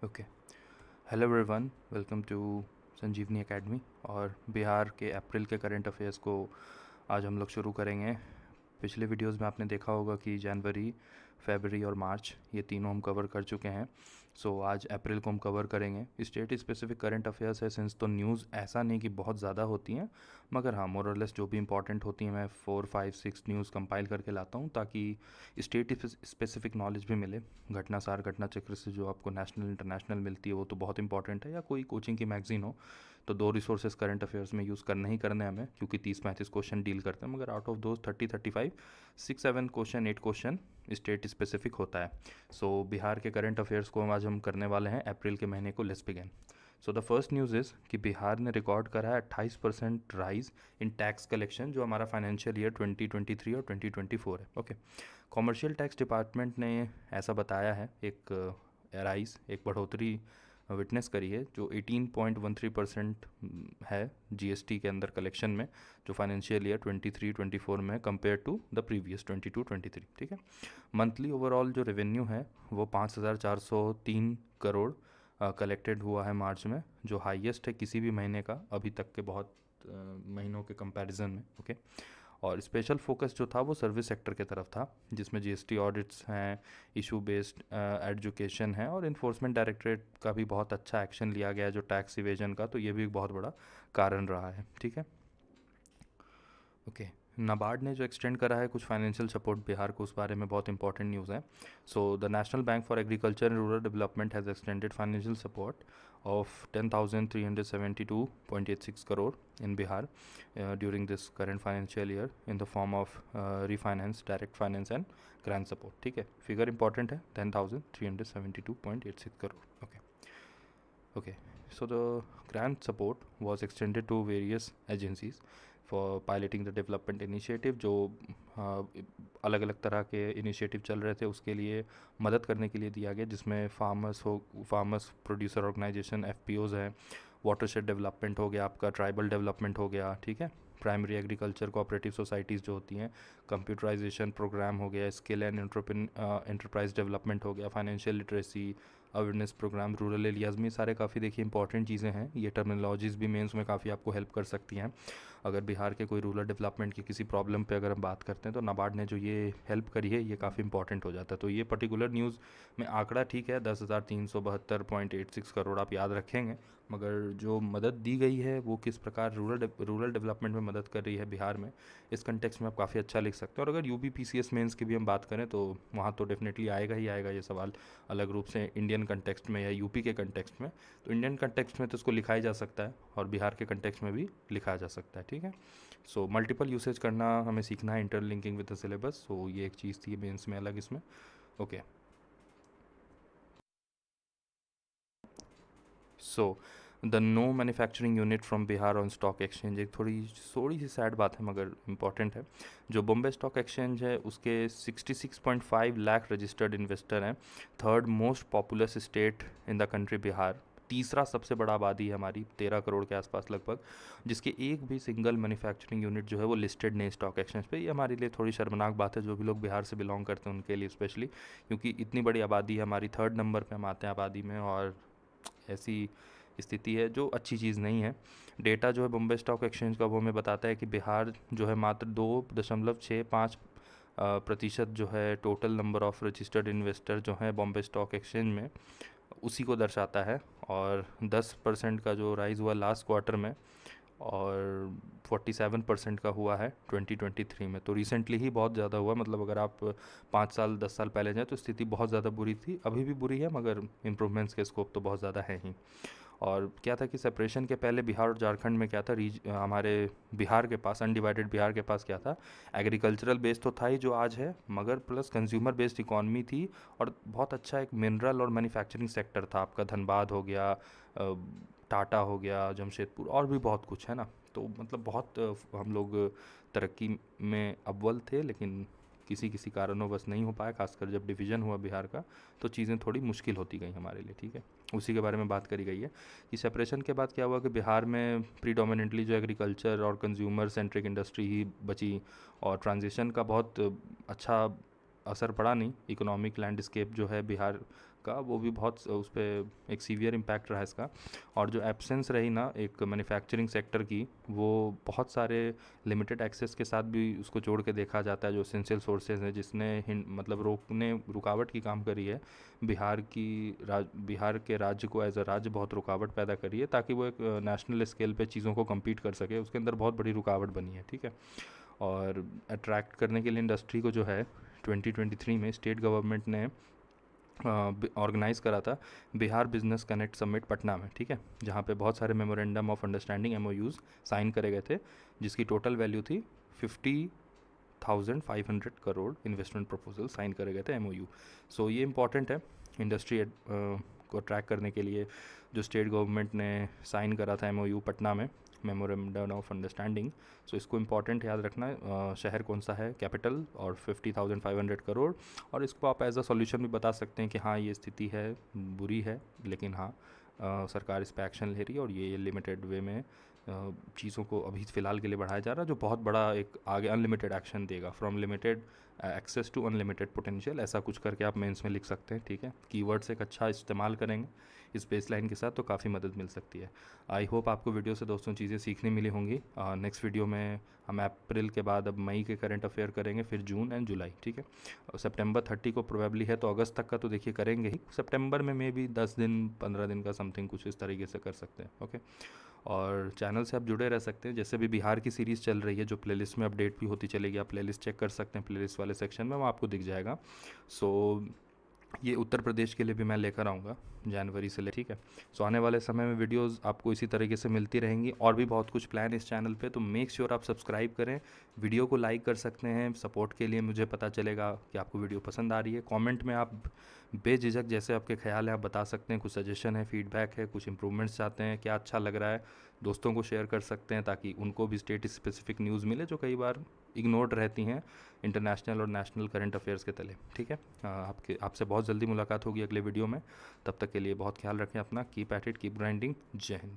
Okay. Hello everyone, welcome to Sanjivani academy. और बिहार के अप्रैल के करंट अफेयर्स को आज हम लोग शुरू करेंगे। पिछले वीडियोस में आपने देखा होगा कि जनवरी, फरवरी और मार्च ये तीनों हम कवर कर चुके हैं। सो आज अप्रैल को हम कवर करेंगे। स्टेट स्पेसिफिक करंट अफेयर्स है सिंस, तो न्यूज़ ऐसा नहीं कि बहुत ज़्यादा होती हैं, मगर हाँ मोर और लेस जो भी इंपॉर्टेंट होती हैं मैं 4, 5, 6 न्यूज़ कंपाइल करके लाता हूँ ताकि स्टेट स्पेसिफिक नॉलेज भी मिले। घटनासार घटना चक्र से जो आपको नेशनल इंटरनेशनल मिलती है वो तो बहुत इंपॉर्टेंट है, या कोई कोचिंग की मैगजीन हो तो दो रिसोर्सेज करंट अफेयर्स में यूज़ करना ही करना है हमें, क्योंकि 30-35 क्वेश्चन डील करते हैं, मगर out of those 30-35 6-7 question 8 question state specific होता है। सो बिहार के करंट अफेयर्स को आज हम करने वाले हैं अप्रैल के महीने को। Let's begin. So the first news is कि बिहार ने रिकॉर्ड करा है 28% राइज इन टैक्स कलेक्शन, जो हमारा फाइनेंशियल ईयर 2023 और 2024 है। ओके। कॉमर्शियल टैक्स डिपार्टमेंट ने ऐसा बताया है, एक राइज, एक बढ़ोतरी विटनेस करी है जो 18.13% है जीएसटी के अंदर कलेक्शन में, जो फाइनेंशियल ईयर 23-24 में कंपेयर टू द प्रीवियस 22-23। ठीक है। मंथली ओवरऑल जो रेवेन्यू है वो 5,403 करोड़ कलेक्टेड हुआ है मार्च में, जो हाईएस्ट है किसी भी महीने का अभी तक के बहुत महीनों के कंपैरिजन में। ओके। और स्पेशल फोकस जो था वो सर्विस सेक्टर के तरफ था, जिसमें जीएसटी ऑडिट्स हैं, इशू बेस्ड एजुकेशन है, और इन्फोर्समेंट डायरेक्टरेट का भी बहुत अच्छा एक्शन लिया गया है जो टैक्स इवेजन का, तो ये भी एक बहुत बड़ा कारण रहा है। ठीक है। ओके। नाबार्ड ने जो एक्सटेंड करा है कुछ फाइनेंशियल सपोर्ट बिहार को, उस बारे में बहुत इंपॉर्टेंट न्यूज़ है। So the national bank for agriculture and rural development has extended financial support of 10,372.86 crore in Bihar during this current financial year in the form of refinance, direct finance and grant support. ठीक है, figure important है, 10,372.86 crore. Okay. Okay, so the grant support was extended to various agencies for piloting the development initiative, जो अलग अलग तरह के initiative चल रहे थे उसके लिए मदद करने के लिए दिया गया, जिसमें फार्मर्स प्रोड्यूसर ऑर्गेनाइजेशन एफपीओज हैं, वाटरशेड डेवलपमेंट हो गया आपका, ट्राइबल डेवलपमेंट हो गया। ठीक है। प्राइमरी एग्रीकल्चर कोऑपरेटिव सोसाइटीज़ जो होती हैं, कंप्यूटराइजेशन प्रोग्राम हो गया, स्किल एंड एंटरप्राइज डेवलपमेंट हो गया, financial literacy awareness programme rural areas में, सारे काफ़ी देखिए इंपॉर्टेंट चीज़ें हैं। ये टर्मिनोलॉजीज़ भी मेंस में काफ़ी आपको हेल्प कर सकती हैं। अगर बिहार के कोई रूरल डेवलपमेंट की किसी प्रॉब्लम पे अगर हम बात करते हैं तो नाबार्ड ने जो ये हेल्प करी है ये काफ़ी इंपॉर्टेंट हो जाता है। तो ये पर्टिकुलर न्यूज़ में आंकड़ा ठीक है, 10,372.86 करोड़ आप याद रखेंगे, मगर जो मदद दी गई है वो किस प्रकार रूरल डेवलपमेंट में मदद कर रही है बिहार में, इस कंटेक्स्ट में आप काफ़ी अच्छा लिख सकते हैं। और अगर यूपी पीसीएस मेंस की भी हम बात करें तो वहाँ तो डेफिनेटली आएगा ही आएगा ये सवाल, अलग रूप से इंडियन कंटेक्स्ट में या यूपी के कंटेक्स्ट में। तो इंडियन कंटेक्स्ट में तो इसको लिखा ही जा सकता है और बिहार के कंटेक्स्ट में भी लिखा जा सकता है। ठीक है। सो मल्टीपल यूसेज करना हमें सीखना है, इंटरलिंकिंग विद द सिलेबस। सो ये एक चीज़ थी मेंस में अलग इसमें। Okay. So the no manufacturing unit from Bihar on stock exchange, एक थोड़ी सी सैड बात है मगर इम्पॉर्टेंट है। जो बॉम्बे स्टॉक एक्सचेंज है उसके 66.5 लाख रजिस्टर्ड इन्वेस्टर हैं। Third most populous state in the country Bihar, तीसरा सबसे बड़ा आबादी है हमारी, 13 करोड़ के आसपास लगभग, जिसके एक भी सिंगल मैन्युफैक्चरिंग यूनिट जो है वो लिस्टेड नहीं स्टॉक एक्सचेंज पे। ये हमारे लिए थोड़ी शर्मनाक बात है, जो भी लोग बिहार से बिलोंग करते हैं उनके लिए स्पेशली, क्योंकि इतनी बड़ी आबादी है हमारी, थर्ड नंबर पे हम आते हैं आबादी में, और ऐसी स्थिति है जो अच्छी चीज़ नहीं है। डेटा जो है बॉम्बे स्टॉक एक्सचेंज का वो हमें बताता है कि बिहार जो है मात्र 2.65 प्रतिशत जो है total number of registered investor जो हैं बॉम्बे स्टॉक एक्सचेंज में, उसी को दर्शाता है। और 10% का जो राइज़ हुआ लास्ट क्वार्टर में, और 47% का हुआ है 2023 में। तो रिसेंटली ही बहुत ज़्यादा हुआ, मतलब अगर आप 5 साल 10 साल पहले जाएँ तो स्थिति बहुत ज़्यादा बुरी थी, अभी भी बुरी है मगर इम्प्रूवमेंट्स के स्कोप तो बहुत ज़्यादा है ही। और क्या था कि सेपरेशन के पहले बिहार और झारखंड में क्या था, हमारे बिहार के पास, अनडिवाइडेड बिहार के पास क्या था, एग्रीकल्चरल बेस तो था ही जो आज है, मगर प्लस कंज्यूमर बेस्ड इकॉनमी थी, और बहुत अच्छा एक मिनरल और मैन्युफैक्चरिंग सेक्टर था आपका। धनबाद हो गया, टाटा हो गया, जमशेदपुर, और भी बहुत कुछ है ना। तो मतलब बहुत हम लोग तरक्की में अव्वल थे, लेकिन किसी किसी कारणों बस नहीं हो पाया, खासकर जब डिवीज़न हुआ बिहार का तो चीज़ें थोड़ी मुश्किल होती गई हमारे लिए। ठीक है। उसी के बारे में बात करी गई है कि सेपरेशन के बाद क्या हुआ कि बिहार में प्रीडोमिनेंटली जो एग्रीकल्चर और कंज्यूमर सेंट्रिक इंडस्ट्री ही बची, और ट्रांजिशन का बहुत अच्छा असर पड़ा नहीं। इकोनॉमिक लैंडस्केप जो है बिहार का, वो भी बहुत उस पर एक सीवियर इम्पैक्ट रहा इसका। और जो एब्सेंस रही ना एक मैन्युफैक्चरिंग सेक्टर की, वो बहुत सारे लिमिटेड एक्सेस के साथ भी उसको जोड़ के देखा जाता है, जो एसेंशियल सोर्सेज हैं जिसने मतलब रुकावट की काम करी है। बिहार के राज्य को एज अ राज्य बहुत रुकावट पैदा करी है, ताकि वो एक नेशनल स्केल पे चीज़ों को कम्पीट कर सके, उसके अंदर बहुत बड़ी रुकावट बनी है, ठीक है। और अट्रैक्ट करने के लिए इंडस्ट्री को जो है 2023 में स्टेट गवर्नमेंट ने ऑर्गेनाइज़ करा था Bihar business connect summit Patna में, ठीक है, जहाँ पे बहुत सारे memorandum of understanding MOUs sign करे गए थे, जिसकी टोटल वैल्यू थी 50,500 करोड़ इन्वेस्टमेंट प्रपोजल साइन करे गए थे MOU। सो ये इंपॉर्टेंट है इंडस्ट्री को ट्रैक करने के लिए। जो स्टेट गवर्नमेंट ने साइन करा था MOU पटना में, मेमोरेंडम ऑफ अंडरस्टैंडिंग, सो इसको इम्पॉर्टेंट याद रखना है। शहर कौन सा है, कैपिटल, और 50,500 करोड़। और इसको आप एज अ सॉल्यूशन भी बता सकते हैं कि हाँ ये स्थिति है, बुरी है, लेकिन हाँ सरकार इस पर एक्शन ले रही है और ये लिमिटेड वे में चीज़ों को अभी फ़िलहाल के लिए बढ़ाया जा रहा है, जो बहुत बड़ा एक आगे अनलिमिटेड एक्शन देगा, from limited access to unlimited potential, ऐसा कुछ करके आप मेंस में लिख सकते हैं, ठीक है। कीवर्ड्स एक अच्छा इस्तेमाल करेंगे इस बेसलाइन के साथ तो काफ़ी मदद मिल सकती है। आई होप आपको वीडियो से दोस्तों चीज़ें सीखने मिली होंगी। नेक्स्ट वीडियो में हम अप्रैल के बाद अब मई के करंट अफेयर करेंगे, फिर जून एंड जुलाई, ठीक है। सितंबर 30 को प्रोबेबली है, तो अगस्त तक का तो देखिए करेंगे ही, सितंबर में मे बी 10 दिन 15 दिन का समथिंग कुछ इस तरीके से कर सकते हैं, ओके। और चैनल से आप जुड़े रह सकते हैं, जैसे भी बिहार की सीरीज़ चल रही है जो प्लेलिस्ट में अपडेट भी होती चलेगी, आप प्लेलिस्ट चेक कर सकते हैं, प्लेलिस्ट वाले सेक्शन में वो आपको दिख जाएगा। सो ये उत्तर प्रदेश के लिए भी मैं लेकर आऊँगा जनवरी से ठीक है। सो आने वाले समय में वीडियोस आपको इसी तरीके से मिलती रहेंगी, और भी बहुत कुछ प्लान इस चैनल पे, तो मेक श्योर आप सब्सक्राइब करें, वीडियो को लाइक कर सकते हैं सपोर्ट के लिए, मुझे पता चलेगा कि आपको वीडियो पसंद आ रही है। कमेंट में आप बेझिझक जैसे आपके ख्याल हैं आप बता सकते हैं, कुछ सजेशन है, फीडबैक है, कुछ इंप्रूवमेंट्स चाहते हैं, क्या अच्छा लग रहा है, दोस्तों को शेयर कर सकते हैं ताकि उनको भी स्टेट स्पेसिफिक न्यूज़ मिले जो कई बार इग्नोर्ड रहती हैं इंटरनेशनल और नेशनल करंट अफेयर्स के तले, ठीक है। आपसे बहुत जल्दी मुलाकात होगी अगले वीडियो में, तब तक के लिए बहुत ख्याल रखें अपना, keep at it, keep grinding. जय हिंद।